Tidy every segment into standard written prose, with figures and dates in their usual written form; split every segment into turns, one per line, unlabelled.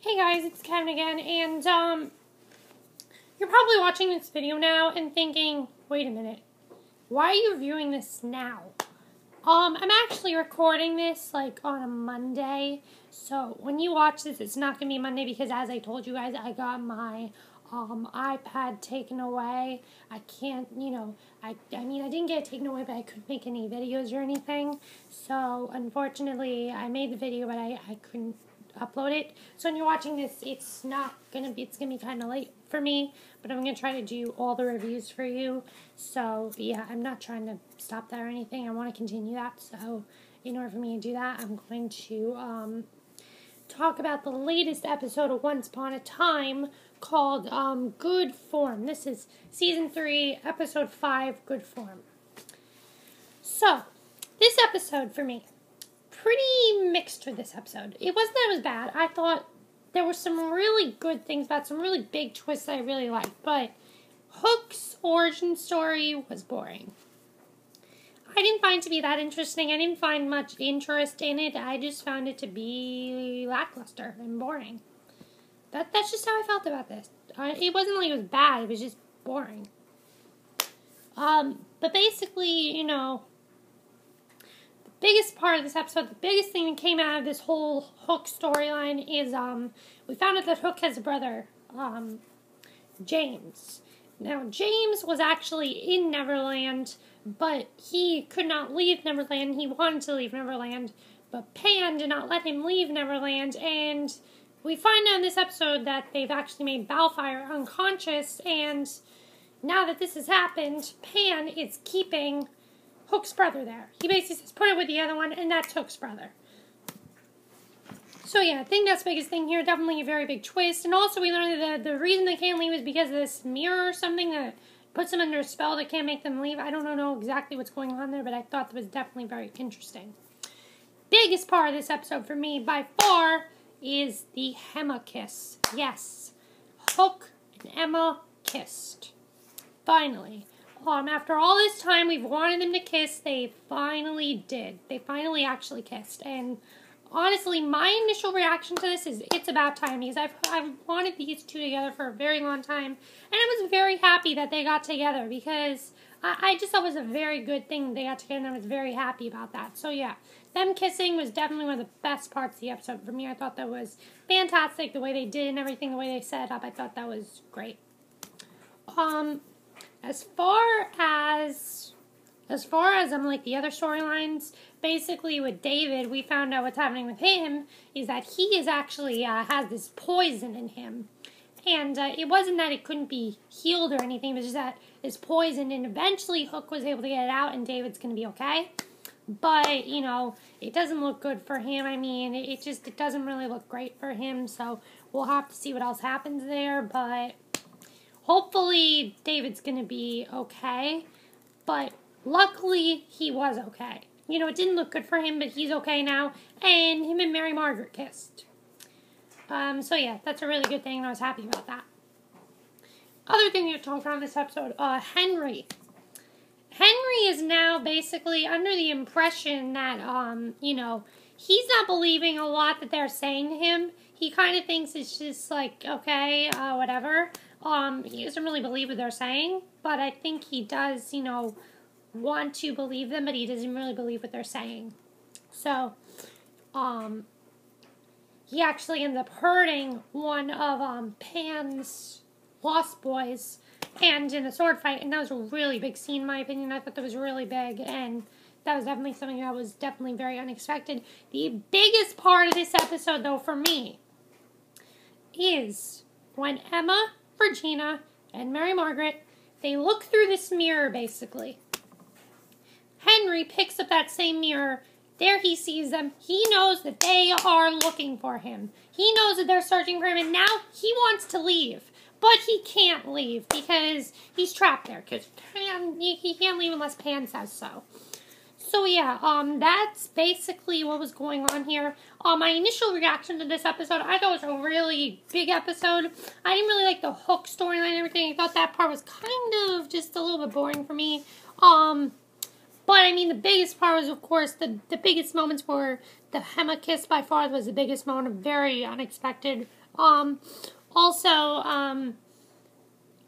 Hey guys, it's Kevin again, and you're probably watching this video now and thinking, wait a minute, why are you viewing this now? I'm actually recording this like on a Monday, so when you watch this, it's not gonna be Monday because, as I told you guys, I got my iPad taken away. I can't, I mean, I didn't get it taken away, but I couldn't make any videos or anything. So unfortunately, I made the video, but I couldn't upload it. So when you're watching this, it's gonna be kind of late for me, but I'm gonna try to do all the reviews for you. So yeah, I'm not trying to stop that or anything. I want to continue that. So in order for me to do that, I'm going to talk about the latest episode of Once Upon a Time called Good Form. This is season 3, episode 5, Good Form. So this episode for me, pretty mixed for this episode. It wasn't that it was bad. I thought there were some really good things about some really big twists I really liked, but Hook's origin story was boring. I didn't find it to be that interesting. I didn't find much interest in it. I just found it to be lackluster and boring. That's just how I felt about this. It wasn't like it was bad. It was just boring. But basically, the biggest part of this episode, the biggest thing that came out of this whole Hook storyline is we found out that Hook has a brother, James. Now, James was actually in Neverland, but he could not leave Neverland. He wanted to leave Neverland, but Pan did not let him leave Neverland, and we find out in this episode that they've actually made Baelfire unconscious, and now that this has happened, Pan is keeping Hook's brother there. He basically says, put it with the other one, and that's Hook's brother. So yeah, I think that's the biggest thing here. Definitely a very big twist. And also we learned that the reason they can't leave is because of this mirror or something that puts them under a spell that can't make them leave. I don't know exactly what's going on there, but I thought that was definitely very interesting. Biggest part of this episode for me, by far, is the Emma kiss. Yes, Hook and Emma kissed. Finally. After all this time we've wanted them to kiss, they finally did. They finally actually kissed. And honestly, my initial reaction to this is it's about time, because I've wanted these two together for a very long time. And I was very happy that they got together, because I just thought it was a very good thing they got together, and I was very happy about that. So yeah, them kissing was definitely one of the best parts of the episode for me. I thought that was fantastic, the way they did and everything, the way they set it up. I thought that was great. As far as like the other storylines, basically with David, we found out what's happening with him is that he is actually has this poison in him, and it wasn't that it couldn't be healed or anything. It was just that it's poison, and eventually Hook was able to get it out, and David's gonna be okay. But it doesn't look good for him. I mean, it doesn't really look great for him. So we'll have to see what else happens there, but hopefully David's going to be okay, but luckily he was okay. It didn't look good for him, but he's okay now, and him and Mary Margaret kissed. So yeah, that's a really good thing, and I was happy about that. Other thing to talk about in this episode, Henry. Henry is now basically under the impression that, he's not believing a lot that they're saying to him. He kind of thinks it's just like, okay, whatever. He doesn't really believe what they're saying, but I think he does, want to believe them, but he doesn't really believe what they're saying. So, he actually ends up hurting one of, Pan's Lost Boys, and in a sword fight, and that was a really big scene, in my opinion. I thought that was really big, and that was definitely something that was definitely very unexpected. The biggest part of this episode, though, for me, is when Emma, Regina, and Mary Margaret, they look through this mirror, basically. Henry picks up that same mirror. There he sees them. He knows that they are looking for him. He knows that they're searching for him, and now he wants to leave. But he can't leave because he's trapped there. Because he can't leave unless Pan says so. So yeah, that's basically what was going on here. My initial reaction to this episode, I thought it was a really big episode. I didn't really like the Hook storyline and everything. I thought that part was kind of just a little bit boring for me. But I mean, the biggest part was, of course, the biggest moments were the Emma kiss. By far was the biggest moment, very unexpected. Also,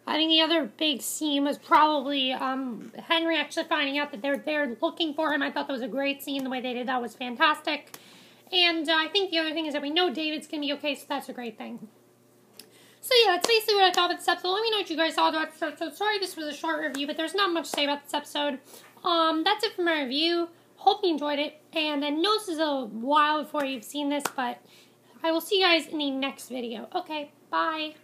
I think the other big scene was probably Henry actually finding out that they're looking for him. I thought that was a great scene. The way they did that was fantastic. And I think the other thing is that we know David's going to be okay, so that's a great thing. So yeah, that's basically what I thought about this episode. Let me know what you guys thought about this episode. Sorry this was a short review, but there's not much to say about this episode. That's it for my review. Hope you enjoyed it. And I know this is a while before you've seen this, but I will see you guys in the next video. Okay, bye.